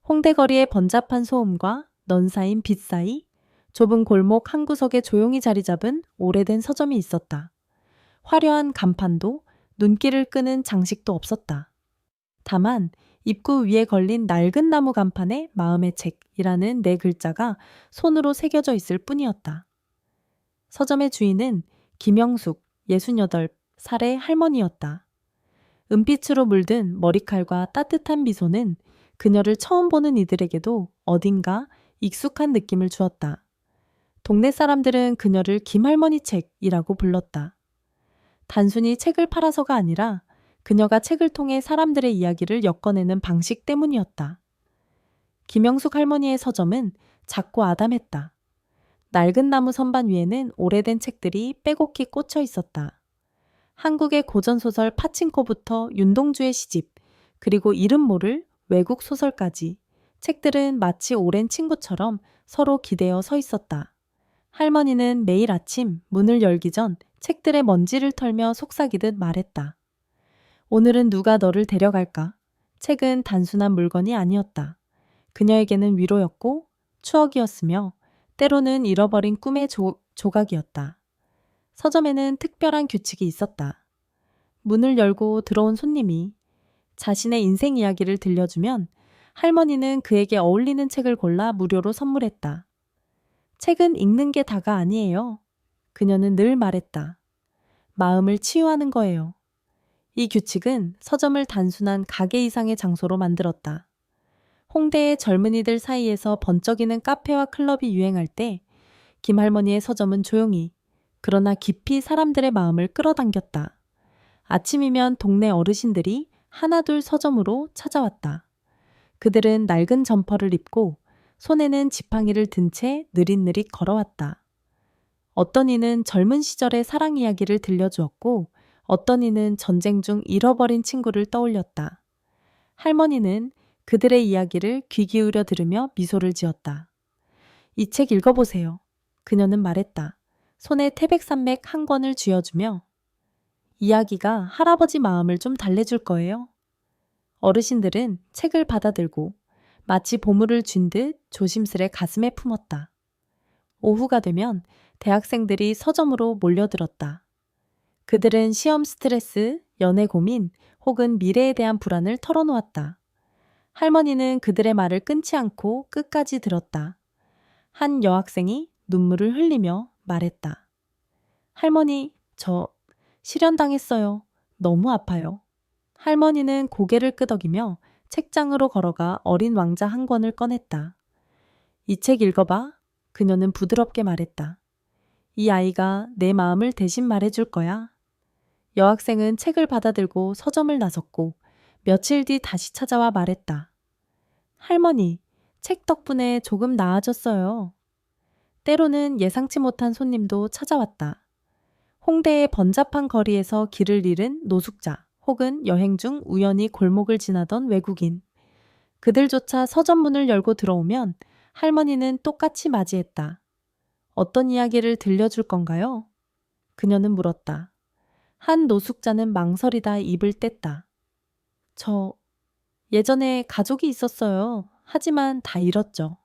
홍대 거리의 번잡한 소음과 넌 사인 빛 사이 좁은 골목 한 구석에 조용히 자리 잡은 오래된 서점이 있었다. 화려한 간판도 눈길을 끄는 장식도 없었다. 다만 입구 위에 걸린 낡은 나무 간판에 마음의 책이라는 네 글자가 손으로 새겨져 있을 뿐이었다. 서점의 주인은 김영숙, 68살의 할머니였다. 은빛으로 물든 머리칼과 따뜻한 미소는 그녀를 처음 보는 이들에게도 어딘가 익숙한 느낌을 주었다. 동네 사람들은 그녀를 김할머니 책이라고 불렀다. 단순히 책을 팔아서가 아니라 그녀가 책을 통해 사람들의 이야기를 엮어내는 방식 때문이었다. 김영숙 할머니의 서점은 작고 아담했다. 낡은 나무 선반 위에는 오래된 책들이 빼곡히 꽂혀 있었다. 한국의 고전소설 파친코부터 윤동주의 시집, 그리고 이름 모를 외국 소설까지 책들은 마치 오랜 친구처럼 서로 기대어 서 있었다. 할머니는 매일 아침 문을 열기 전 책들의 먼지를 털며 속삭이듯 말했다. 오늘은 누가 너를 데려갈까? 책은 단순한 물건이 아니었다. 그녀에게는 위로였고 추억이었으며 때로는 잃어버린 꿈의 조각이었다. 서점에는 특별한 규칙이 있었다. 문을 열고 들어온 손님이 자신의 인생 이야기를 들려주면 할머니는 그에게 어울리는 책을 골라 무료로 선물했다. 책은 읽는 게 다가 아니에요. 그녀는 늘 말했다. 마음을 치유하는 거예요. 이 규칙은 서점을 단순한 가게 이상의 장소로 만들었다. 홍대의 젊은이들 사이에서 번쩍이는 카페와 클럽이 유행할 때 김할머니의 서점은 조용히 그러나 깊이 사람들의 마음을 끌어당겼다. 아침이면 동네 어르신들이 하나둘 서점으로 찾아왔다. 그들은 낡은 점퍼를 입고 손에는 지팡이를 든 채 느릿느릿 걸어왔다. 어떤 이는 젊은 시절의 사랑 이야기를 들려주었고 어떤 이는 전쟁 중 잃어버린 친구를 떠올렸다. 할머니는 그들의 이야기를 귀 기울여 들으며 미소를 지었다. 이 책 읽어보세요. 그녀는 말했다. 손에 태백산맥 한 권을 쥐어주며 이야기가 할아버지 마음을 좀 달래줄 거예요. 어르신들은 책을 받아들고 마치 보물을 쥔 듯 조심스레 가슴에 품었다. 오후가 되면 대학생들이 서점으로 몰려들었다. 그들은 시험 스트레스, 연애 고민 혹은 미래에 대한 불안을 털어놓았다. 할머니는 그들의 말을 끊지 않고 끝까지 들었다. 한 여학생이 눈물을 흘리며 말했다. 할머니, 저 실연당했어요. 너무 아파요. 할머니는 고개를 끄덕이며 책장으로 걸어가 어린 왕자 한 권을 꺼냈다. 이 책 읽어봐. 그녀는 부드럽게 말했다. 이 아이가 내 마음을 대신 말해줄 거야. 여학생은 책을 받아들고 서점을 나섰고 며칠 뒤 다시 찾아와 말했다. 할머니, 책 덕분에 조금 나아졌어요. 때로는 예상치 못한 손님도 찾아왔다. 홍대의 번잡한 거리에서 길을 잃은 노숙자 혹은 여행 중 우연히 골목을 지나던 외국인. 그들조차 서점 문을 열고 들어오면 할머니는 똑같이 맞이했다. 어떤 이야기를 들려줄 건가요? 그녀는 물었다. 한 노숙자는 망설이다 입을 뗐다. 저 예전에 가족이 있었어요. 하지만 다 잃었죠.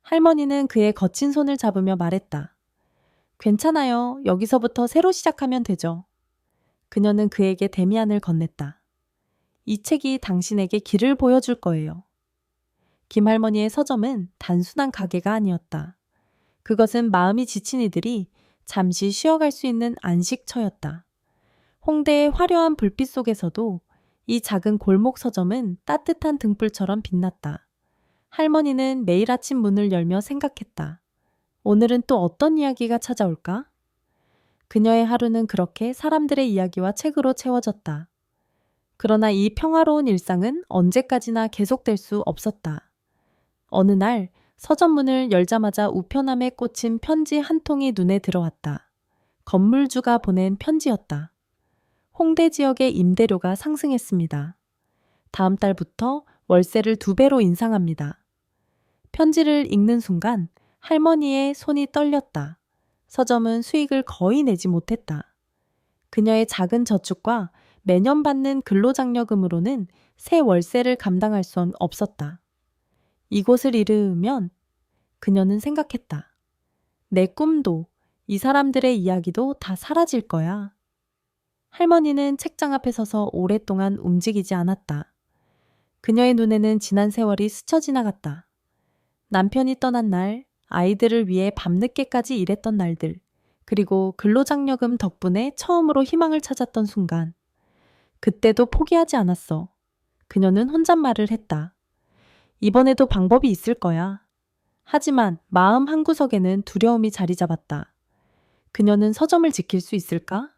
할머니는 그의 거친 손을 잡으며 말했다. 괜찮아요. 여기서부터 새로 시작하면 되죠. 그녀는 그에게 데미안을 건넸다. 이 책이 당신에게 길을 보여줄 거예요. 김할머니의 서점은 단순한 가게가 아니었다. 그것은 마음이 지친 이들이 잠시 쉬어갈 수 있는 안식처였다. 홍대의 화려한 불빛 속에서도 이 작은 골목 서점은 따뜻한 등불처럼 빛났다. 할머니는 매일 아침 문을 열며 생각했다. 오늘은 또 어떤 이야기가 찾아올까? 그녀의 하루는 그렇게 사람들의 이야기와 책으로 채워졌다. 그러나 이 평화로운 일상은 언제까지나 계속될 수 없었다. 어느 날 서점 문을 열자마자 우편함에 꽂힌 편지 한 통이 눈에 들어왔다. 건물주가 보낸 편지였다. 홍대 지역의 임대료가 상승했습니다. 다음 달부터 월세를 2배로 인상합니다. 편지를 읽는 순간 할머니의 손이 떨렸다. 서점은 수익을 거의 내지 못했다. 그녀의 작은 저축과 매년 받는 근로장려금으로는 새 월세를 감당할 수 없었다. 이곳을 잃으면 그녀는 생각했다. 내 꿈도 이 사람들의 이야기도 다 사라질 거야. 할머니는 책장 앞에 서서 오랫동안 움직이지 않았다. 그녀의 눈에는 지난 세월이 스쳐 지나갔다. 남편이 떠난 날, 아이들을 위해 밤늦게까지 일했던 날들, 그리고 근로장려금 덕분에 처음으로 희망을 찾았던 순간. 그때도 포기하지 않았어. 그녀는 혼잣말을 했다. 이번에도 방법이 있을 거야. 하지만 마음 한구석에는 두려움이 자리 잡았다. 그녀는 서점을 지킬 수 있을까?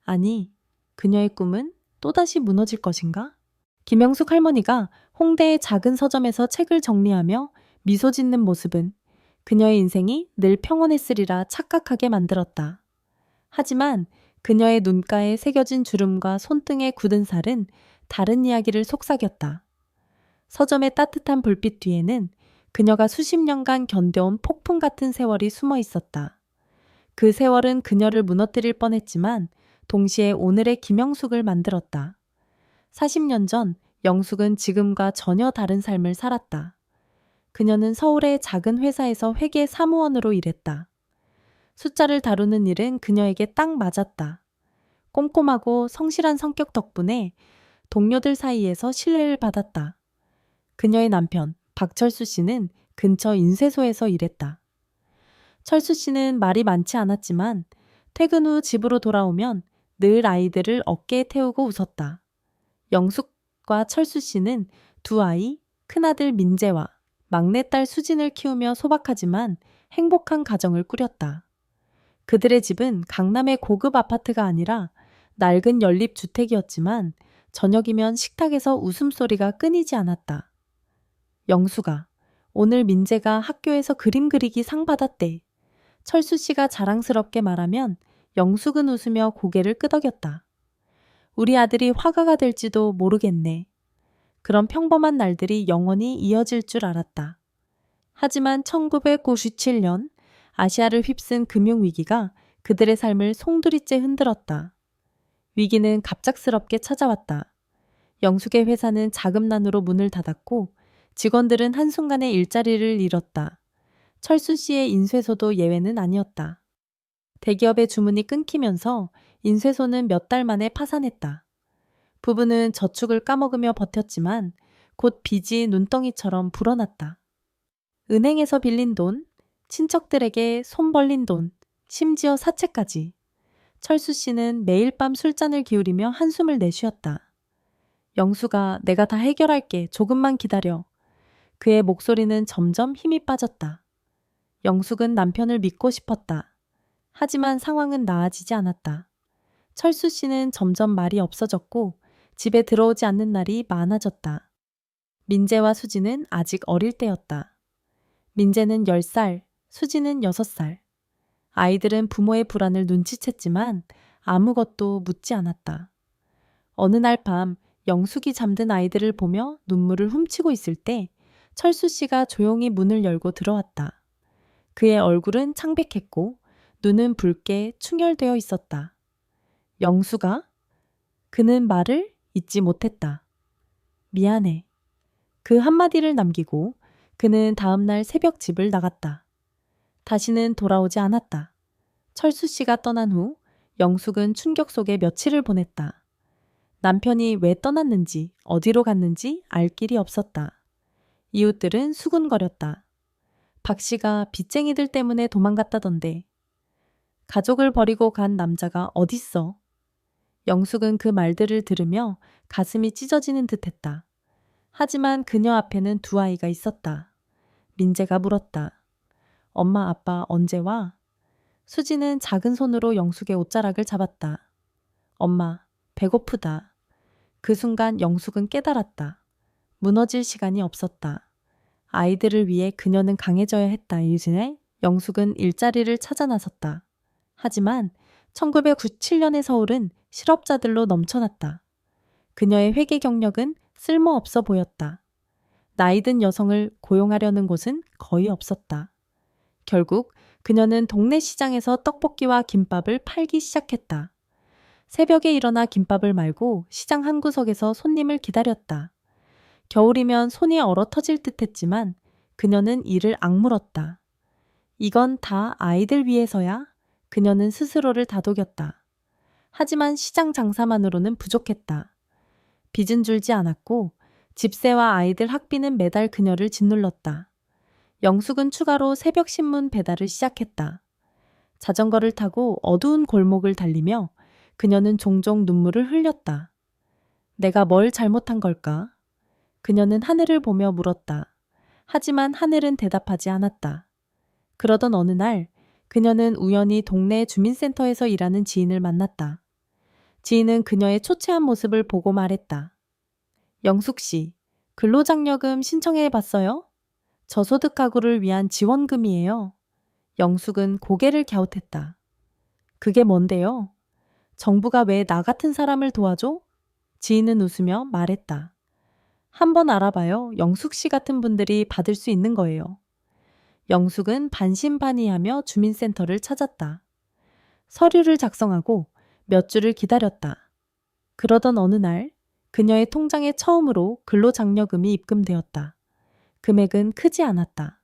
아니, 그녀의 꿈은 또다시 무너질 것인가? 김영숙 할머니가 홍대의 작은 서점에서 책을 정리하며 미소 짓는 모습은 그녀의 인생이 늘 평온했으리라 착각하게 만들었다. 하지만 그녀의 눈가에 새겨진 주름과 손등에 굳은 살은 다른 이야기를 속삭였다. 서점의 따뜻한 불빛 뒤에는 그녀가 수십 년간 견뎌온 폭풍 같은 세월이 숨어 있었다. 그 세월은 그녀를 무너뜨릴 뻔했지만 동시에 오늘의 김영숙을 만들었다. 40년 전 영숙은 지금과 전혀 다른 삶을 살았다. 그녀는 서울의 작은 회사에서 회계 사무원으로 일했다. 숫자를 다루는 일은 그녀에게 딱 맞았다. 꼼꼼하고 성실한 성격 덕분에 동료들 사이에서 신뢰를 받았다. 그녀의 남편 박철수 씨는 근처 인쇄소에서 일했다. 철수 씨는 말이 많지 않았지만 퇴근 후 집으로 돌아오면 늘 아이들을 어깨에 태우고 웃었다. 영숙과 철수 씨는 두 아이, 큰아들 민재와 막내딸 수진을 키우며 소박하지만 행복한 가정을 꾸렸다. 그들의 집은 강남의 고급 아파트가 아니라 낡은 연립주택이었지만 저녁이면 식탁에서 웃음소리가 끊이지 않았다. 영수가, 오늘 민재가 학교에서 그림 그리기 상 받았대. 철수 씨가 자랑스럽게 말하면 영숙은 웃으며 고개를 끄덕였다. 우리 아들이 화가가 될지도 모르겠네. 그런 평범한 날들이 영원히 이어질 줄 알았다. 하지만 1997년 아시아를 휩쓴 금융위기가 그들의 삶을 송두리째 흔들었다. 위기는 갑작스럽게 찾아왔다. 영숙의 회사는 자금난으로 문을 닫았고 직원들은 한순간에 일자리를 잃었다. 철수 씨의 인쇄소도 예외는 아니었다. 대기업의 주문이 끊기면서 인쇄소는 몇 달 만에 파산했다. 부부는 저축을 까먹으며 버텼지만 곧 빚이 눈덩이처럼 불어났다. 은행에서 빌린 돈, 친척들에게 손 벌린 돈, 심지어 사채까지. 철수 씨는 매일 밤 술잔을 기울이며 한숨을 내쉬었다. 영수가 내가 다 해결할게. 조금만 기다려. 그의 목소리는 점점 힘이 빠졌다. 영숙은 남편을 믿고 싶었다. 하지만 상황은 나아지지 않았다. 철수 씨는 점점 말이 없어졌고 집에 들어오지 않는 날이 많아졌다. 민재와 수지는 아직 어릴 때였다. 민재는 10살, 수지는 6살. 아이들은 부모의 불안을 눈치챘지만 아무것도 묻지 않았다. 어느 날 밤 영숙이 잠든 아이들을 보며 눈물을 훔치고 있을 때 철수 씨가 조용히 문을 열고 들어왔다. 그의 얼굴은 창백했고 눈은 붉게 충혈되어 있었다. 영수가? 그는 말을 잊지 못했다. 미안해. 그 한마디를 남기고 그는 다음날 새벽 집을 나갔다. 다시는 돌아오지 않았다. 철수 씨가 떠난 후 영숙은 충격 속에 며칠을 보냈다. 남편이 왜 떠났는지 어디로 갔는지 알 길이 없었다. 이웃들은 수군거렸다. 박 씨가 빚쟁이들 때문에 도망갔다던데. 가족을 버리고 간 남자가 어딨어? 영숙은 그 말들을 들으며 가슴이 찢어지는 듯했다. 하지만 그녀 앞에는 두 아이가 있었다. 민재가 물었다. 엄마, 아빠 언제 와? 수지는 작은 손으로 영숙의 옷자락을 잡았다. 엄마, 배고프다. 그 순간 영숙은 깨달았다. 무너질 시간이 없었다. 아이들을 위해 그녀는 강해져야 했다. 이즈네 영숙은 일자리를 찾아 나섰다. 하지만 1997년의 서울은 실업자들로 넘쳐났다. 그녀의 회계 경력은 쓸모없어 보였다. 나이 든 여성을 고용하려는 곳은 거의 없었다. 결국 그녀는 동네 시장에서 떡볶이와 김밥을 팔기 시작했다. 새벽에 일어나 김밥을 말고 시장 한 구석에서 손님을 기다렸다. 겨울이면 손이 얼어 터질 듯 했지만 그녀는 이를 악물었다. 이건 다 아이들 위해서야. 그녀는 스스로를 다독였다. 하지만 시장 장사만으로는 부족했다. 빚은 줄지 않았고 집세와 아이들 학비는 매달 그녀를 짓눌렀다. 영숙은 추가로 새벽 신문 배달을 시작했다. 자전거를 타고 어두운 골목을 달리며 그녀는 종종 눈물을 흘렸다. 내가 뭘 잘못한 걸까? 그녀는 하늘을 보며 물었다. 하지만 하늘은 대답하지 않았다. 그러던 어느 날 그녀는 우연히 동네 주민센터에서 일하는 지인을 만났다. 지인은 그녀의 초췌한 모습을 보고 말했다. 영숙 씨, 근로장려금 신청해 봤어요? 저소득 가구를 위한 지원금이에요. 영숙은 고개를 갸웃했다. 그게 뭔데요? 정부가 왜 나 같은 사람을 도와줘? 지인은 웃으며 말했다. 한번 알아봐요. 영숙 씨 같은 분들이 받을 수 있는 거예요. 영숙은 반신반의하며 주민센터를 찾았다. 서류를 작성하고 몇 주를 기다렸다. 그러던 어느 날 그녀의 통장에 처음으로 근로장려금이 입금되었다. 금액은 크지 않았다.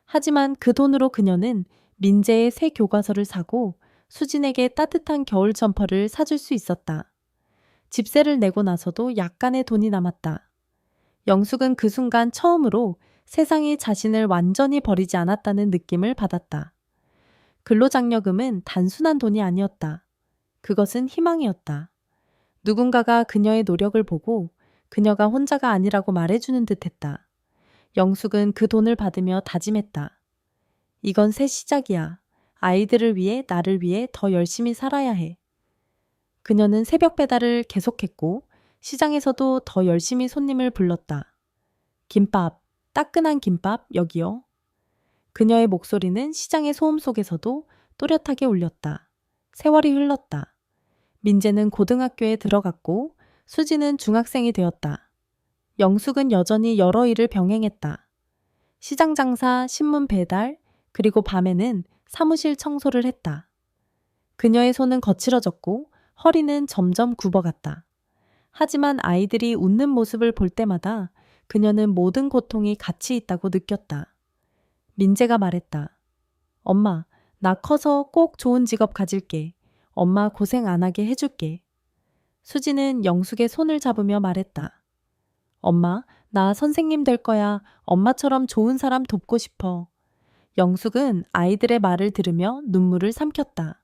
하지만 그 돈으로 그녀는 민재의 새 교과서를 사고 수진에게 따뜻한 겨울 점퍼를 사줄 수 있었다. 집세를 내고 나서도 약간의 돈이 남았다. 영숙은 그 순간 처음으로 세상이 자신을 완전히 버리지 않았다는 느낌을 받았다. 근로장려금은 단순한 돈이 아니었다. 그것은 희망이었다. 누군가가 그녀의 노력을 보고 그녀가 혼자가 아니라고 말해주는 듯했다. 영숙은 그 돈을 받으며 다짐했다. 이건 새 시작이야. 아이들을 위해 나를 위해 더 열심히 살아야 해. 그녀는 새벽 배달을 계속했고 시장에서도 더 열심히 손님을 불렀다. 김밥, 따끈한 김밥 여기요. 그녀의 목소리는 시장의 소음 속에서도 또렷하게 울렸다. 세월이 흘렀다. 민재는 고등학교에 들어갔고 수지는 중학생이 되었다. 영숙은 여전히 여러 일을 병행했다. 시장 장사, 신문 배달, 그리고 밤에는 사무실 청소를 했다. 그녀의 손은 거칠어졌고 허리는 점점 굽어갔다. 하지만 아이들이 웃는 모습을 볼 때마다 그녀는 모든 고통이 같이 있다고 느꼈다. 민재가 말했다. 엄마, 나 커서 꼭 좋은 직업 가질게. 엄마 고생 안 하게 해줄게. 수지는 영숙의 손을 잡으며 말했다. 엄마, 나 선생님 될 거야. 엄마처럼 좋은 사람 돕고 싶어. 영숙은 아이들의 말을 들으며 눈물을 삼켰다.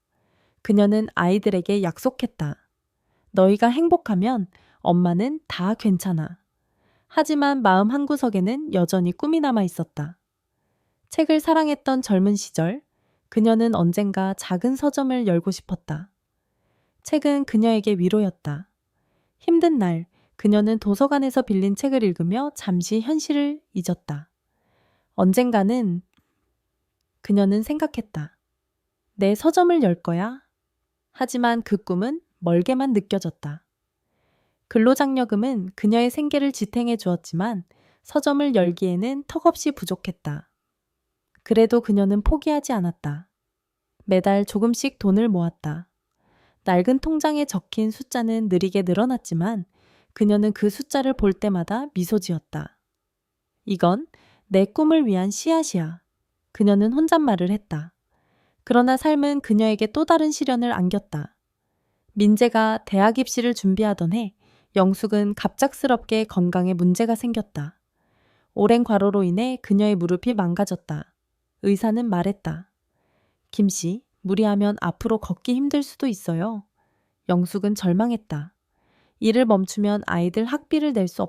그녀는 아이들에게 약속했다. 너희가 행복하면 엄마는 다 괜찮아. 하지만 마음 한구석에는 여전히 꿈이 남아 있었다. 책을 사랑했던 젊은 시절, 그녀는 언젠가 작은 서점을 열고 싶었다. 책은 그녀에게 위로였다. 힘든 날, 그녀는 도서관에서 빌린 책을 읽으며 잠시 현실을 잊었다. 언젠가는 그녀는 생각했다. 내 서점을 열 거야. 하지만 그 꿈은 멀게만 느껴졌다. 근로장려금은 그녀의 생계를 지탱해 주었지만 서점을 열기에는 턱없이 부족했다. 그래도 그녀는 포기하지 않았다. 매달 조금씩 돈을 모았다. 낡은 통장에 적힌 숫자는 느리게 늘어났지만 그녀는 그 숫자를 볼 때마다 미소 지었다. 이건 내 꿈을 위한 씨앗이야. 그녀는 혼잣말을 했다. 그러나 삶은 그녀에게 또 다른 시련을 안겼다. 민재가 대학 입시를 준비하던 해 영숙은 갑작스럽게 건강에 문제가 생겼다. 오랜 과로로 인해 그녀의 무릎이 망가졌다. 의사는 말했다. 김 씨, 무리하면 앞으로 걷기 힘들 수도 있어요. 영숙은 절망했다. 일을 멈추면 아이들 학비를 낼 수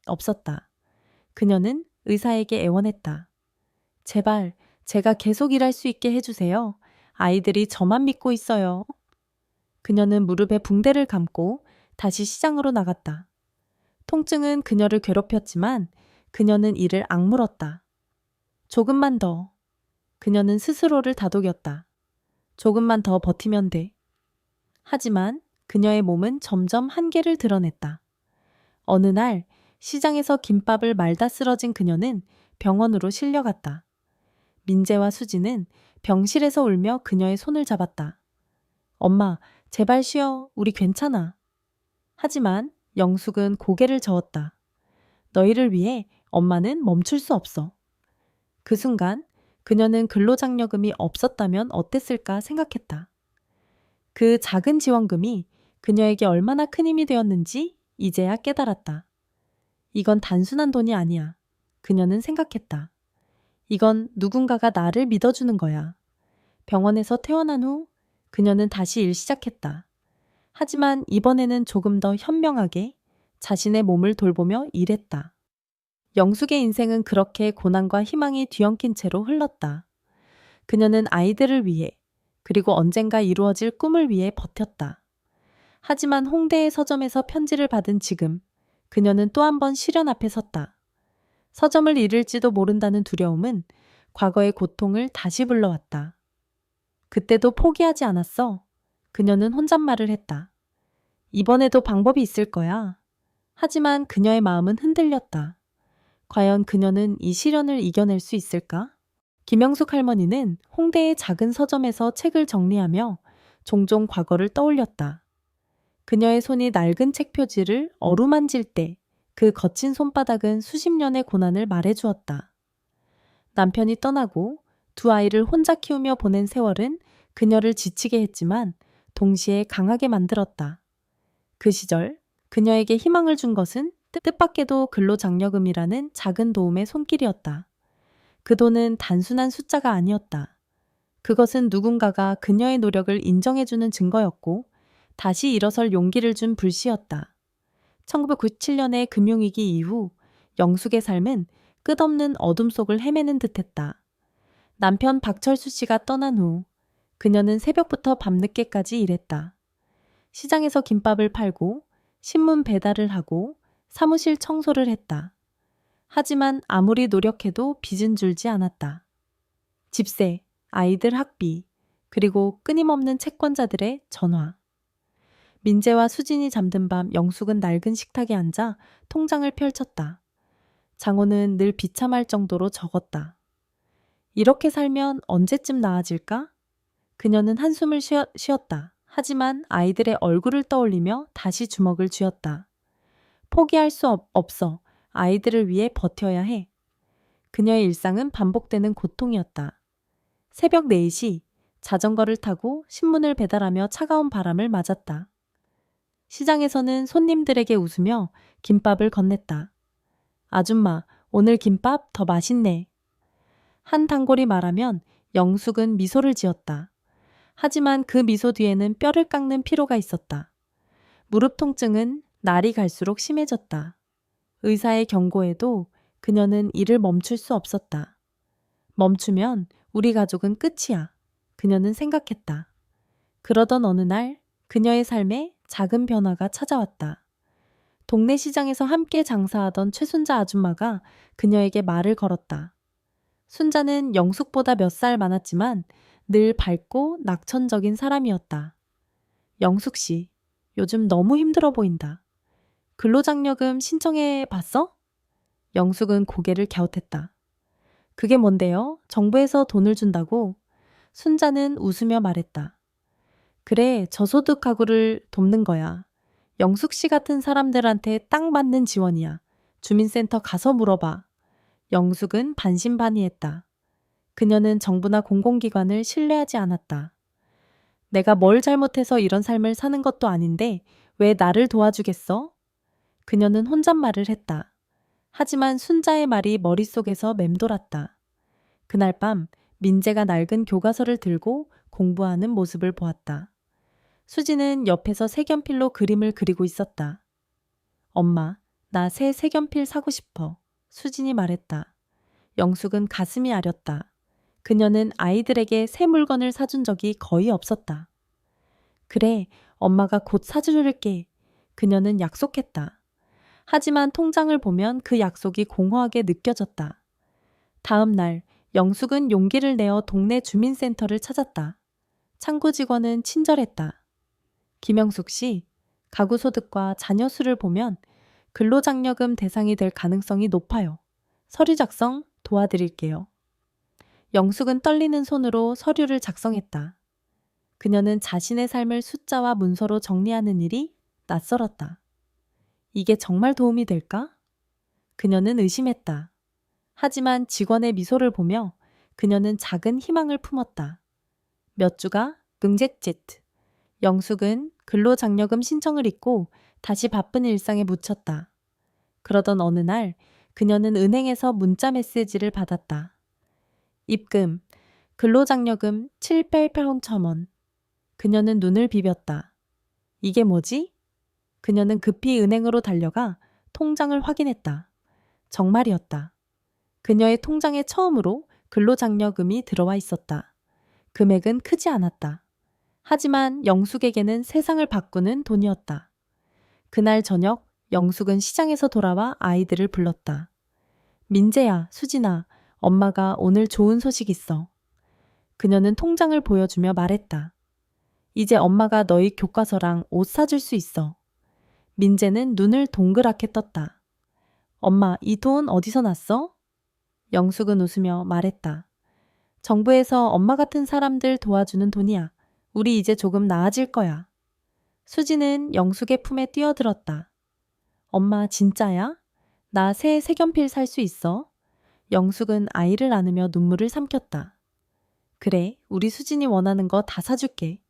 없었다. 그녀는 의사에게 애원했다. 제발 제가 계속 일할 수 있게 해주세요. 아이들이 저만 믿고 있어요. 그녀는 무릎에 붕대를 감고 다시 시장으로 나갔다. 통증은 그녀를 괴롭혔지만 그녀는 이를 악물었다. 조금만 더. 그녀는 스스로를 다독였다. 조금만 더 버티면 돼. 하지만 그녀의 몸은 점점 한계를 드러냈다. 어느 날 시장에서 김밥을 말다 쓰러진 그녀는 병원으로 실려갔다. 민재와 수지는 병실에서 울며 그녀의 손을 잡았다. 엄마, 제발 쉬어. 우리 괜찮아. 하지만 영숙은 고개를 저었다. 너희를 위해 엄마는 멈출 수 없어. 그 순간 그녀는 근로장려금이 없었다면 어땠을까 생각했다. 그 작은 지원금이 그녀에게 얼마나 큰 힘이 되었는지 이제야 깨달았다. 이건 단순한 돈이 아니야. 그녀는 생각했다. 이건 누군가가 나를 믿어주는 거야. 병원에서 퇴원한 후 그녀는 다시 일 시작했다. 하지만 이번에는 조금 더 현명하게 자신의 몸을 돌보며 일했다. 영숙의 인생은 그렇게 고난과 희망이 뒤엉킨 채로 흘렀다. 그녀는 아이들을 위해 그리고 언젠가 이루어질 꿈을 위해 버텼다. 하지만 홍대의 서점에서 편지를 받은 지금 그녀는 또 한 번 시련 앞에 섰다. 서점을 잃을지도 모른다는 두려움은 과거의 고통을 다시 불러왔다. 그때도 포기하지 않았어. 그녀는 혼잣말을 했다. 이번에도 방법이 있을 거야. 하지만 그녀의 마음은 흔들렸다. 과연 그녀는 이 시련을 이겨낼 수 있을까? 김영숙 할머니는 홍대의 작은 서점에서 책을 정리하며 종종 과거를 떠올렸다. 그녀의 손이 낡은 책 표지를 어루만질 때 그 거친 손바닥은 수십 년의 고난을 말해주었다. 남편이 떠나고 두 아이를 혼자 키우며 보낸 세월은 그녀를 지치게 했지만 동시에 강하게 만들었다. 그 시절 그녀에게 희망을 준 것은 뜻밖에도 근로장려금이라는 작은 도움의 손길이었다. 그 돈은 단순한 숫자가 아니었다. 그것은 누군가가 그녀의 노력을 인정해주는 증거였고 다시 일어설 용기를 준 불씨였다. 1997년의 금융위기 이후 영숙의 삶은 끝없는 어둠 속을 헤매는 듯했다. 남편 박철수 씨가 떠난 후 그녀는 새벽부터 밤늦게까지 일했다. 시장에서 김밥을 팔고 신문 배달을 하고 사무실 청소를 했다. 하지만 아무리 노력해도 빚은 줄지 않았다. 집세, 아이들 학비, 그리고 끊임없는 채권자들의 전화. 민재와 수진이 잠든 밤 영숙은 낡은 식탁에 앉아 통장을 펼쳤다. 장호는 늘 비참할 정도로 적었다. 이렇게 살면 언제쯤 나아질까? 그녀는 한숨을 쉬었다. 하지만 아이들의 얼굴을 떠올리며 다시 주먹을 쥐었다. 포기할 수 없어. 아이들을 위해 버텨야 해. 그녀의 일상은 반복되는 고통이었다. 새벽 4시 자전거를 타고 신문을 배달하며 차가운 바람을 맞았다. 시장에서는 손님들에게 웃으며 김밥을 건넸다. 아줌마, 오늘 김밥 더 맛있네. 한 단골이 말하면 영숙은 미소를 지었다. 하지만 그 미소 뒤에는 뼈를 깎는 피로가 있었다. 무릎 통증은 날이 갈수록 심해졌다. 의사의 경고에도 그녀는 일을 멈출 수 없었다. 멈추면 우리 가족은 끝이야. 그녀는 생각했다. 그러던 어느 날 그녀의 삶에 작은 변화가 찾아왔다. 동네 시장에서 함께 장사하던 최순자 아줌마가 그녀에게 말을 걸었다. 순자는 영숙보다 몇 살 많았지만 늘 밝고 낙천적인 사람이었다. 영숙 씨, 요즘 너무 힘들어 보인다. 근로장려금 신청해 봤어? 영숙은 고개를 갸웃했다. 그게 뭔데요? 정부에서 돈을 준다고? 순자는 웃으며 말했다. 그래, 저소득 가구를 돕는 거야. 영숙 씨 같은 사람들한테 딱 맞는 지원이야. 주민센터 가서 물어봐. 영숙은 반신반의했다. 그녀는 정부나 공공기관을 신뢰하지 않았다. 내가 뭘 잘못해서 이런 삶을 사는 것도 아닌데 왜 나를 도와주겠어? 그녀는 혼잣말을 했다. 하지만 순자의 말이 머릿속에서 맴돌았다. 그날 밤 민재가 낡은 교과서를 들고 공부하는 모습을 보았다. 수지는 옆에서 색연필로 그림을 그리고 있었다. 엄마, 나 새 색연필 사고 싶어. 수진이 말했다. 영숙은 가슴이 아렸다. 그녀는 아이들에게 새 물건을 사준 적이 거의 없었다. 그래, 엄마가 곧 사줄게. 그녀는 약속했다. 하지만 통장을 보면 그 약속이 공허하게 느껴졌다. 다음 날 영숙은 용기를 내어 동네 주민센터를 찾았다. 창구 직원은 친절했다. 김영숙 씨, 가구 소득과 자녀 수를 보면 근로장려금 대상이 될 가능성이 높아요. 서류 작성 도와드릴게요. 영숙은 떨리는 손으로 서류를 작성했다. 그녀는 자신의 삶을 숫자와 문서로 정리하는 일이 낯설었다. 이게 정말 도움이 될까? 그녀는 의심했다. 하지만 직원의 미소를 보며 그녀는 작은 희망을 품었다. 몇 주가 응제제트. 영숙은 근로장려금 신청을 잊고 다시 바쁜 일상에 묻혔다. 그러던 어느 날 그녀는 은행에서 문자 메시지를 받았다. 입금, 근로장려금 7,800원. 그녀는 눈을 비볐다. 이게 뭐지? 그녀는 급히 은행으로 달려가 통장을 확인했다. 정말이었다. 그녀의 통장에 처음으로 근로장려금이 들어와 있었다. 금액은 크지 않았다. 하지만 영숙에게는 세상을 바꾸는 돈이었다. 그날 저녁 영숙은 시장에서 돌아와 아이들을 불렀다. 민재야, 수진아, 엄마가 오늘 좋은 소식 있어. 그녀는 통장을 보여주며 말했다. 이제 엄마가 너희 교과서랑 옷 사줄 수 있어. 민재는 눈을 동그랗게 떴다. 엄마, 이 돈 어디서 났어? 영숙은 웃으며 말했다. 정부에서 엄마 같은 사람들 도와주는 돈이야. 우리 이제 조금 나아질 거야. 수지는 영숙의 품에 뛰어들었다. 엄마 진짜야? 나 새 색연필 살 수 있어? 영숙은 아이를 안으며 눈물을 삼켰다. 그래, 우리 수진이 원하는 거 다 사줄게.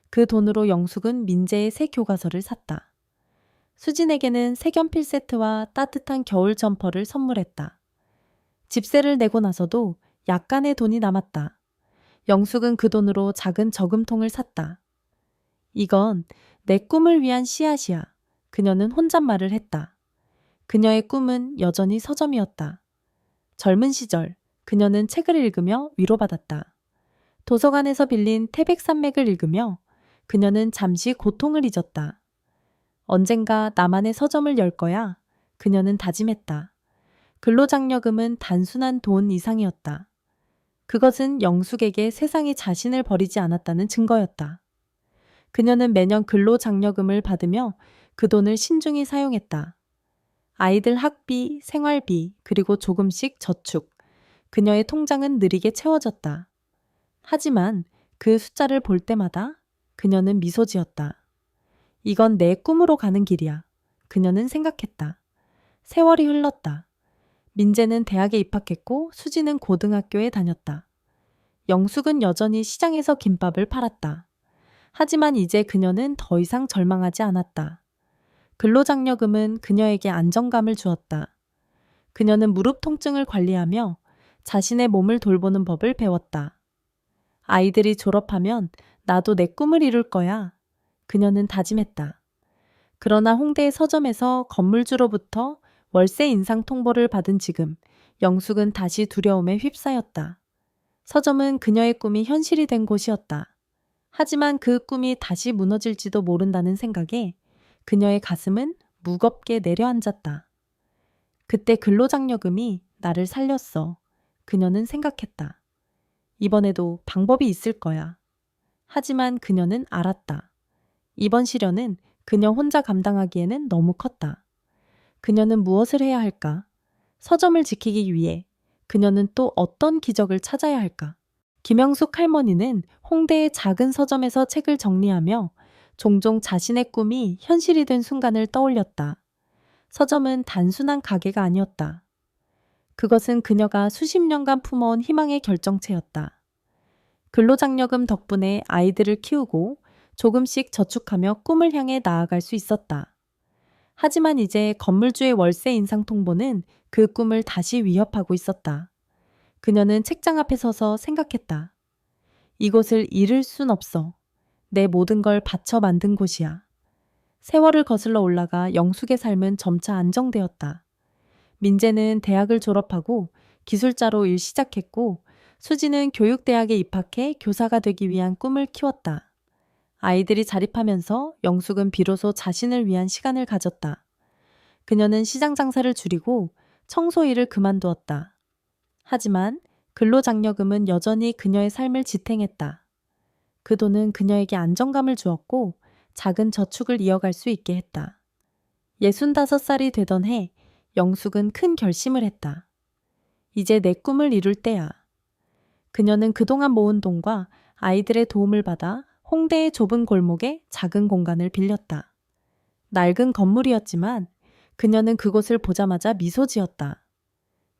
그 돈으로 영숙은 민재의 새 교과서를 샀다. 수진에게는 색연필 세트와 따뜻한 겨울 점퍼를 선물했다. 집세를 내고 나서도 약간의 돈이 남았다. 영숙은 그 돈으로 작은 저금통을 샀다. 이건 내 꿈을 위한 씨앗이야. 그녀는 혼잣말을 했다. 그녀의 꿈은 여전히 서점이었다. 젊은 시절 그녀는 책을 읽으며 위로받았다. 도서관에서 빌린 태백산맥을 읽으며 그녀는 잠시 고통을 잊었다. 언젠가 나만의 서점을 열 거야. 그녀는 다짐했다. 근로장려금은 단순한 돈 이상이었다. 그것은 영숙에게 세상이 자신을 버리지 않았다는 증거였다. 그녀는 매년 근로장려금을 받으며 그 돈을 신중히 사용했다. 아이들 학비, 생활비, 그리고 조금씩 저축. 그녀의 통장은 느리게 채워졌다. 하지만 그 숫자를 볼 때마다 그녀는 미소 지었다. 이건 내 꿈으로 가는 길이야. 그녀는 생각했다. 세월이 흘렀다. 민재는 대학에 입학했고 수지는 고등학교에 다녔다. 영숙은 여전히 시장에서 김밥을 팔았다. 하지만 이제 그녀는 더 이상 절망하지 않았다. 근로장려금은 그녀에게 안정감을 주었다. 그녀는 무릎 통증을 관리하며 자신의 몸을 돌보는 법을 배웠다. 아이들이 졸업하면 나도 내 꿈을 이룰 거야. 그녀는 다짐했다. 그러나 홍대의 서점에서 건물주로부터 월세 인상 통보를 받은 지금 영숙은 다시 두려움에 휩싸였다. 서점은 그녀의 꿈이 현실이 된 곳이었다. 하지만 그 꿈이 다시 무너질지도 모른다는 생각에 그녀의 가슴은 무겁게 내려앉았다. 그때 근로장려금이 나를 살렸어. 그녀는 생각했다. 이번에도 방법이 있을 거야. 하지만 그녀는 알았다. 이번 시련은 그녀 혼자 감당하기에는 너무 컸다. 그녀는 무엇을 해야 할까? 서점을 지키기 위해 그녀는 또 어떤 기적을 찾아야 할까? 김영숙 할머니는 홍대의 작은 서점에서 책을 정리하며 종종 자신의 꿈이 현실이 된 순간을 떠올렸다. 서점은 단순한 가게가 아니었다. 그것은 그녀가 수십 년간 품어온 희망의 결정체였다. 근로장려금 덕분에 아이들을 키우고 조금씩 저축하며 꿈을 향해 나아갈 수 있었다. 하지만 이제 건물주의 월세 인상 통보는 그 꿈을 다시 위협하고 있었다. 그녀는 책장 앞에 서서 생각했다. 이곳을 잃을 순 없어. 내 모든 걸 바쳐 만든 곳이야. 세월을 거슬러 올라가 영숙의 삶은 점차 안정되었다. 민재는 대학을 졸업하고 기술자로 일 시작했고 수지는 교육대학에 입학해 교사가 되기 위한 꿈을 키웠다. 아이들이 자립하면서 영숙은 비로소 자신을 위한 시간을 가졌다. 그녀는 시장 장사를 줄이고 청소 일을 그만두었다. 하지만 근로장려금은 여전히 그녀의 삶을 지탱했다. 그 돈은 그녀에게 안정감을 주었고 작은 저축을 이어갈 수 있게 했다. 65살이 되던 해 영숙은 큰 결심을 했다. 이제 내 꿈을 이룰 때야. 그녀는 그동안 모은 돈과 아이들의 도움을 받아 홍대의 좁은 골목에 작은 공간을 빌렸다. 낡은 건물이었지만 그녀는 그곳을 보자마자 미소 지었다.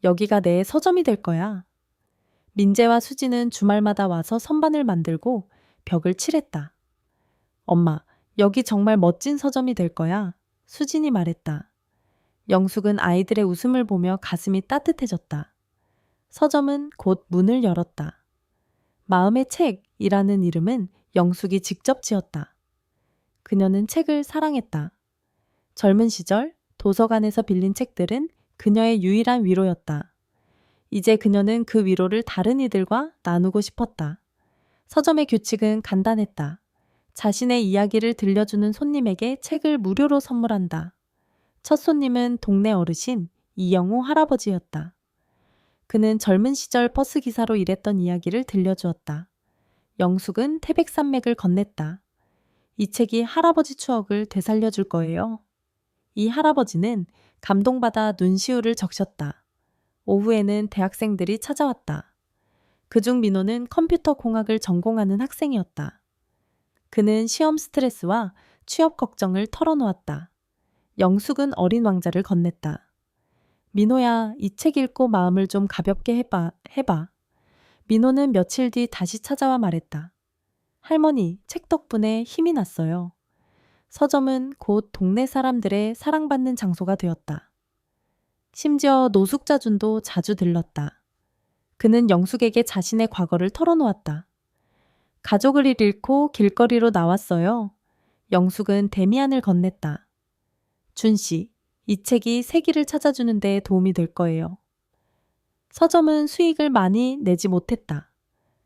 여기가 내 서점이 될 거야. 민재와 수지는 주말마다 와서 선반을 만들고 벽을 칠했다. 엄마, 여기 정말 멋진 서점이 될 거야. 수진이 말했다. 영숙은 아이들의 웃음을 보며 가슴이 따뜻해졌다. 서점은 곧 문을 열었다. 마음의 책이라는 이름은 영숙이 직접 지었다. 그녀는 책을 사랑했다. 젊은 시절 도서관에서 빌린 책들은 그녀의 유일한 위로였다. 이제 그녀는 그 위로를 다른 이들과 나누고 싶었다. 서점의 규칙은 간단했다. 자신의 이야기를 들려주는 손님에게 책을 무료로 선물한다. 첫 손님은 동네 어르신 이영호 할아버지였다. 그는 젊은 시절 버스 기사로 일했던 이야기를 들려주었다. 영숙은 태백산맥을 건넸다. 이 책이 할아버지 추억을 되살려줄 거예요. 이 할아버지는 감동받아 눈시울을 적셨다. 오후에는 대학생들이 찾아왔다. 그중 민호는 컴퓨터 공학을 전공하는 학생이었다. 그는 시험 스트레스와 취업 걱정을 털어놓았다. 영숙은 어린 왕자를 건넸다. 민호야, 이 책 읽고 마음을 좀 가볍게 해봐. 민호는 며칠 뒤 다시 찾아와 말했다. 할머니, 책 덕분에 힘이 났어요. 서점은 곧 동네 사람들의 사랑받는 장소가 되었다. 심지어 노숙자준도 자주 들렀다. 그는 영숙에게 자신의 과거를 털어놓았다. 가족을 잃고 길거리로 나왔어요. 영숙은 데미안을 건넸다. 준씨, 이 책이 세기를 찾아주는 데 도움이 될 거예요. 서점은 수익을 많이 내지 못했다.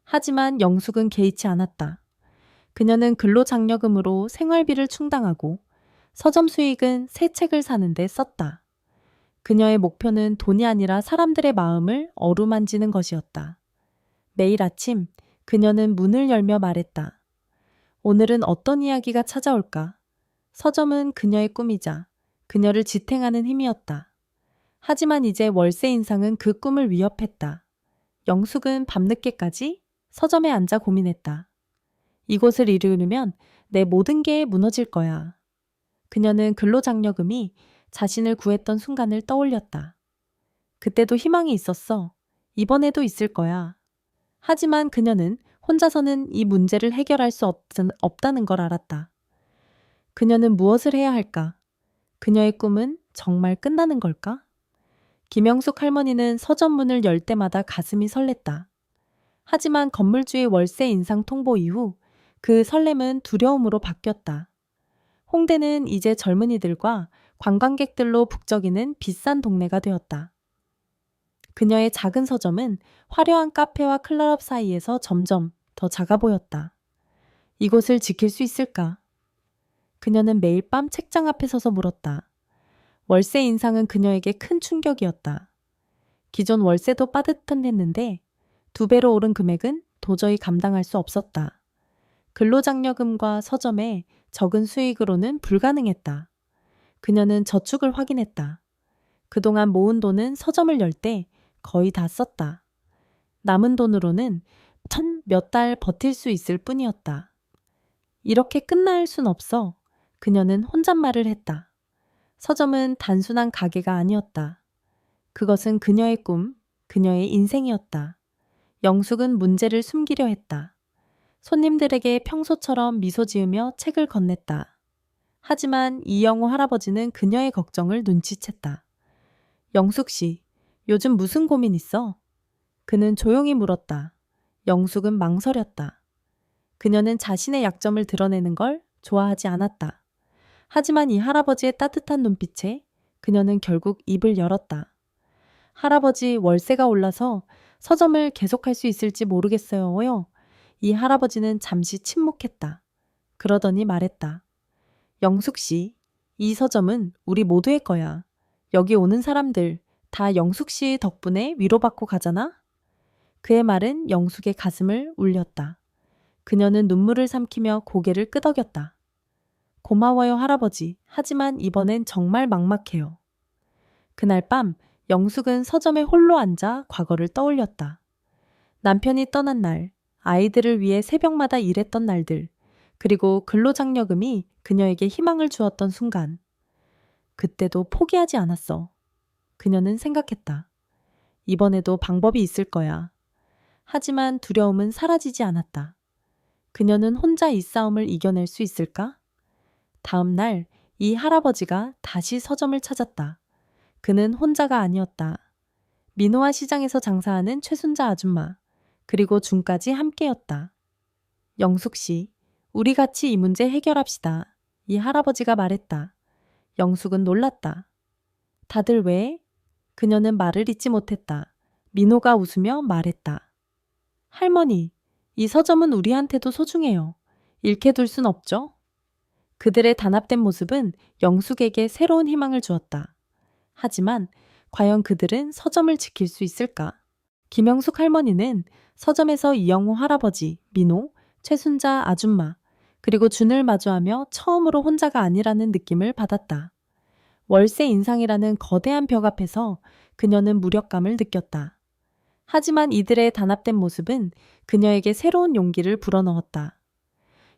하지만 영숙은 개의치 않았다. 그녀는 근로장려금으로 생활비를 충당하고 서점 수익은 새 책을 사는 데 썼다. 그녀의 목표는 돈이 아니라 사람들의 마음을 어루만지는 것이었다. 매일 아침 그녀는 문을 열며 말했다. 오늘은 어떤 이야기가 찾아올까? 서점은 그녀의 꿈이자 그녀를 지탱하는 힘이었다. 하지만 이제 월세 인상은 그 꿈을 위협했다. 영숙은 밤늦게까지 서점에 앉아 고민했다. 이곳을 잃으면 내 모든 게 무너질 거야. 그녀는 근로장려금이 자신을 구했던 순간을 떠올렸다. 그때도 희망이 있었어. 이번에도 있을 거야. 하지만 그녀는 혼자서는 이 문제를 해결할 수 없다는 걸 알았다. 그녀는 무엇을 해야 할까? 그녀의 꿈은 정말 끝나는 걸까? 김영숙 할머니는 서점 문을 열 때마다 가슴이 설렜다. 하지만 건물주의 월세 인상 통보 이후 그 설렘은 두려움으로 바뀌었다. 홍대는 이제 젊은이들과 관광객들로 북적이는 비싼 동네가 되었다. 그녀의 작은 서점은 화려한 카페와 클럽 사이에서 점점 더 작아 보였다. 이곳을 지킬 수 있을까? 그녀는 매일 밤 책장 앞에 서서 물었다. 월세 인상은 그녀에게 큰 충격이었다. 기존 월세도 빠듯했는데 2배로 오른 금액은 도저히 감당할 수 없었다. 근로장려금과 서점의 적은 수익으로는 불가능했다. 그녀는 저축을 확인했다. 그동안 모은 돈은 서점을 열 때 거의 다 썼다. 남은 돈으로는 몇 달 버틸 수 있을 뿐이었다. 이렇게 끝날 순 없어. 그녀는 혼잣말을 했다. 서점은 단순한 가게가 아니었다. 그것은 그녀의 꿈, 그녀의 인생이었다. 영숙은 문제를 숨기려 했다. 손님들에게 평소처럼 미소 지으며 책을 건넸다. 하지만 이영호 할아버지는 그녀의 걱정을 눈치챘다. 영숙 씨, 요즘 무슨 고민 있어? 그는 조용히 물었다. 영숙은 망설였다. 그녀는 자신의 약점을 드러내는 걸 좋아하지 않았다. 하지만 이 할아버지의 따뜻한 눈빛에 그녀는 결국 입을 열었다. 할아버지, 월세가 올라서 서점을 계속할 수 있을지 모르겠어요. 이 할아버지는 잠시 침묵했다. 그러더니 말했다. 영숙 씨, 이 서점은 우리 모두의 거야. 여기 오는 사람들 다 영숙 씨 덕분에 위로받고 가잖아? 그의 말은 영숙의 가슴을 울렸다. 그녀는 눈물을 삼키며 고개를 끄덕였다. 고마워요, 할아버지. 하지만 이번엔 정말 막막해요. 그날 밤 영숙은 서점에 홀로 앉아 과거를 떠올렸다. 남편이 떠난 날, 아이들을 위해 새벽마다 일했던 날들, 그리고 근로장려금이 그녀에게 희망을 주었던 순간. 그때도 포기하지 않았어. 그녀는 생각했다. 이번에도 방법이 있을 거야. 하지만 두려움은 사라지지 않았다. 그녀는 혼자 이 싸움을 이겨낼 수 있을까? 다음 날 이 할아버지가 다시 서점을 찾았다. 그는 혼자가 아니었다. 민호와 시장에서 장사하는 최순자 아줌마, 그리고 준까지 함께였다. 영숙 씨, 우리 같이 이 문제 해결합시다. 이 할아버지가 말했다. 영숙은 놀랐다. 다들 왜? 그녀는 말을 잇지 못했다. 민호가 웃으며 말했다. 할머니, 이 서점은 우리한테도 소중해요. 잃게 둘 순 없죠? 그들의 단합된 모습은 영숙에게 새로운 희망을 주었다. 하지만 과연 그들은 서점을 지킬 수 있을까? 김영숙 할머니는 서점에서 이영호 할아버지, 민호, 최순자 아줌마, 그리고 준을 마주하며 처음으로 혼자가 아니라는 느낌을 받았다. 월세 인상이라는 거대한 벽 앞에서 그녀는 무력감을 느꼈다. 하지만 이들의 단합된 모습은 그녀에게 새로운 용기를 불어넣었다.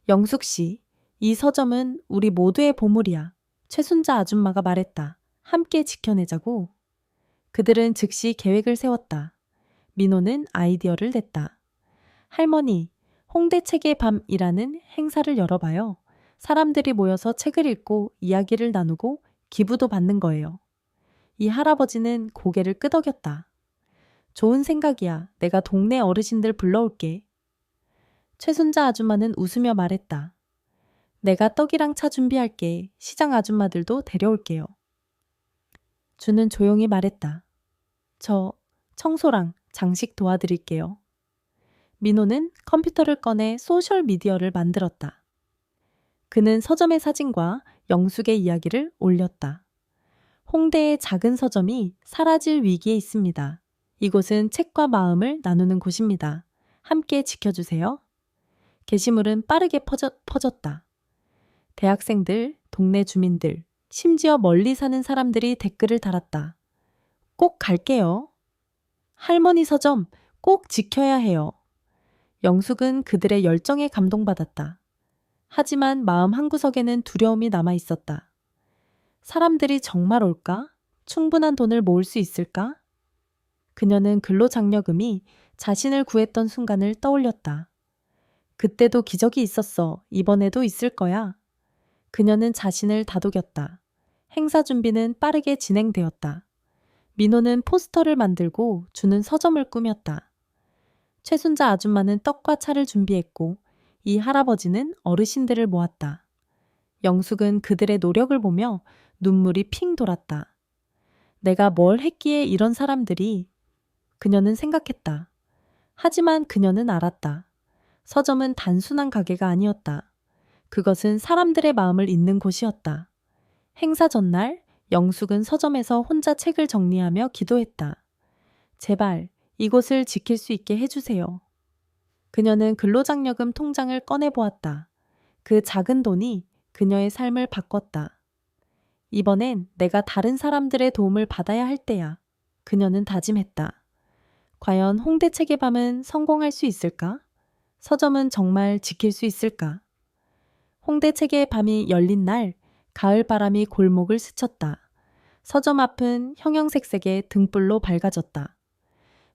영숙 씨, 이 서점은 우리 모두의 보물이야. 최순자 아줌마가 말했다. 함께 지켜내자고. 그들은 즉시 계획을 세웠다. 민호는 아이디어를 냈다. 할머니, 홍대 책의 밤이라는 행사를 열어봐요. 사람들이 모여서 책을 읽고 이야기를 나누고 기부도 받는 거예요. 이 할아버지는 고개를 끄덕였다. 좋은 생각이야. 내가 동네 어르신들 불러올게. 최순자 아줌마는 웃으며 말했다. 내가 떡이랑 차 준비할게. 시장 아줌마들도 데려올게요. 주는 조용히 말했다. 저 청소랑 장식 도와드릴게요. 민호는 컴퓨터를 꺼내 소셜미디어를 만들었다. 그는 서점의 사진과 영숙의 이야기를 올렸다. 홍대의 작은 서점이 사라질 위기에 있습니다. 이곳은 책과 마음을 나누는 곳입니다. 함께 지켜주세요. 게시물은 빠르게 퍼졌다. 대학생들, 동네 주민들, 심지어 멀리 사는 사람들이 댓글을 달았다. 꼭 갈게요. 할머니 서점 꼭 지켜야 해요. 영숙은 그들의 열정에 감동받았다. 하지만 마음 한구석에는 두려움이 남아 있었다. 사람들이 정말 올까? 충분한 돈을 모을 수 있을까? 그녀는 근로장려금이 자신을 구했던 순간을 떠올렸다. 그때도 기적이 있었어. 이번에도 있을 거야. 그녀는 자신을 다독였다. 행사 준비는 빠르게 진행되었다. 민호는 포스터를 만들고 주는 서점을 꾸몄다. 최순자 아줌마는 떡과 차를 준비했고 이 할아버지는 어르신들을 모았다. 영숙은 그들의 노력을 보며 눈물이 핑 돌았다. 내가 뭘 했기에 이런 사람들이... 그녀는 생각했다. 하지만 그녀는 알았다. 서점은 단순한 가게가 아니었다. 그것은 사람들의 마음을 잇는 곳이었다. 행사 전날 영숙은 서점에서 혼자 책을 정리하며 기도했다. 제발 이곳을 지킬 수 있게 해주세요. 그녀는 근로장려금 통장을 꺼내보았다. 그 작은 돈이 그녀의 삶을 바꿨다. 이번엔 내가 다른 사람들의 도움을 받아야 할 때야. 그녀는 다짐했다. 과연 홍대 책의 밤은 성공할 수 있을까? 서점은 정말 지킬 수 있을까? 홍대 책의 밤이 열린 날, 가을 바람이 골목을 스쳤다. 서점 앞은 형형색색의 등불로 밝아졌다.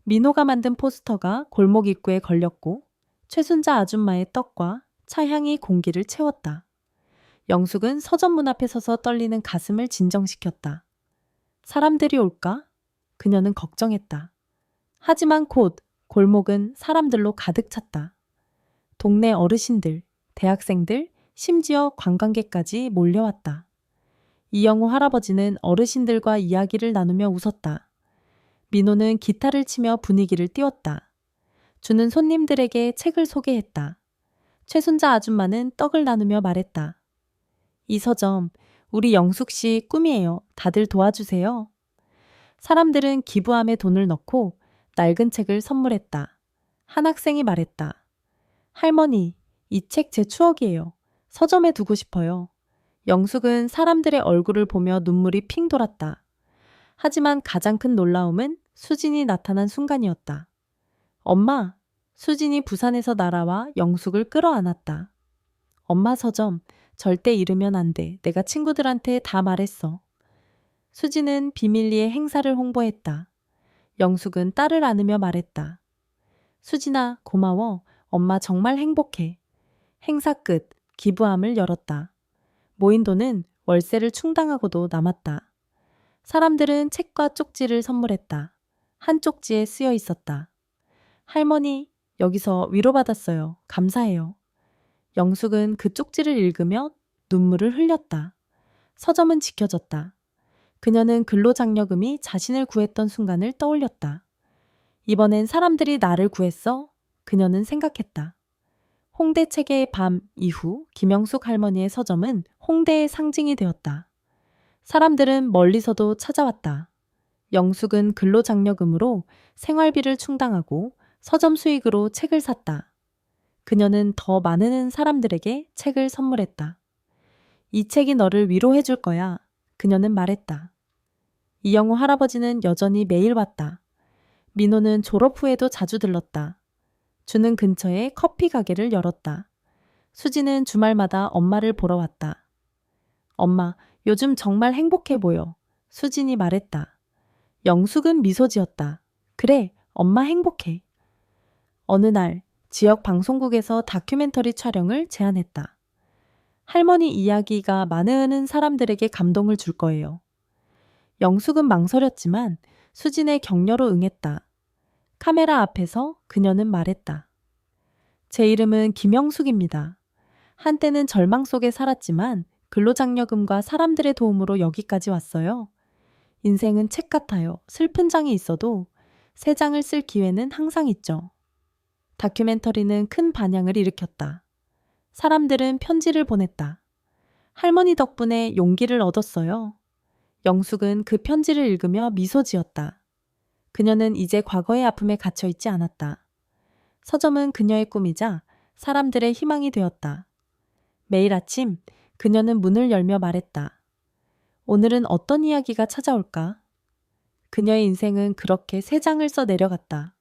민호가 만든 포스터가 골목 입구에 걸렸고 최순자 아줌마의 떡과 차향이 공기를 채웠다. 영숙은 서점 문 앞에 서서 떨리는 가슴을 진정시켰다. 사람들이 올까? 그녀는 걱정했다. 하지만 곧 골목은 사람들로 가득 찼다. 동네 어르신들, 대학생들, 심지어 관광객까지 몰려왔다. 이영호 할아버지는 어르신들과 이야기를 나누며 웃었다. 민호는 기타를 치며 분위기를 띄웠다. 주는 손님들에게 책을 소개했다. 최순자 아줌마는 떡을 나누며 말했다. 이 서점, 우리 영숙 씨 꿈이에요. 다들 도와주세요. 사람들은 기부함에 돈을 넣고 낡은 책을 선물했다. 한 학생이 말했다. 할머니, 이 책 제 추억이에요. 서점에 두고 싶어요. 영숙은 사람들의 얼굴을 보며 눈물이 핑 돌았다. 하지만 가장 큰 놀라움은 수진이 나타난 순간이었다. 엄마! 수진이 부산에서 날아와 영숙을 끌어안았다. 엄마 서점, 절대 잃으면 안 돼. 내가 친구들한테 다 말했어. 수진은 비밀리에 행사를 홍보했다. 영숙은 딸을 안으며 말했다. 수진아, 고마워. 엄마 정말 행복해. 행사 끝, 기부함을 열었다. 모인 돈은 월세를 충당하고도 남았다. 사람들은 책과 쪽지를 선물했다. 한 쪽지에 쓰여 있었다. 할머니, 여기서 위로받았어요. 감사해요. 영숙은 그 쪽지를 읽으며 눈물을 흘렸다. 서점은 지켜졌다. 그녀는 근로장려금이 자신을 구했던 순간을 떠올렸다. 이번엔 사람들이 나를 구했어? 그녀는 생각했다. 홍대 책의 밤 이후 김영숙 할머니의 서점은 홍대의 상징이 되었다. 사람들은 멀리서도 찾아왔다. 영숙은 근로장려금으로 생활비를 충당하고 서점 수익으로 책을 샀다. 그녀는 더 많은 사람들에게 책을 선물했다. 이 책이 너를 위로해 줄 거야. 그녀는 말했다. 이영우 할아버지는 여전히 매일 왔다. 민호는 졸업 후에도 자주 들렀다. 주는 근처에 커피 가게를 열었다. 수지는 주말마다 엄마를 보러 왔다. 엄마, 요즘 정말 행복해 보여. 수진이 말했다. 영숙은 미소 지었다. 그래, 엄마 행복해. 어느 날 지역 방송국에서 다큐멘터리 촬영을 제안했다. 할머니 이야기가 많은 사람들에게 감동을 줄 거예요. 영숙은 망설였지만 수진의 격려로 응했다. 카메라 앞에서 그녀는 말했다. 제 이름은 김영숙입니다. 한때는 절망 속에 살았지만 근로장려금과 사람들의 도움으로 여기까지 왔어요. 인생은 책 같아요. 슬픈 장이 있어도 새 장을 쓸 기회는 항상 있죠. 다큐멘터리는 큰 반향을 일으켰다. 사람들은 편지를 보냈다. 할머니 덕분에 용기를 얻었어요. 영숙은 그 편지를 읽으며 미소 지었다. 그녀는 이제 과거의 아픔에 갇혀 있지 않았다. 서점은 그녀의 꿈이자 사람들의 희망이 되었다. 매일 아침 그녀는 문을 열며 말했다. 오늘은 어떤 이야기가 찾아올까? 그녀의 인생은 그렇게 새 장을 써 내려갔다.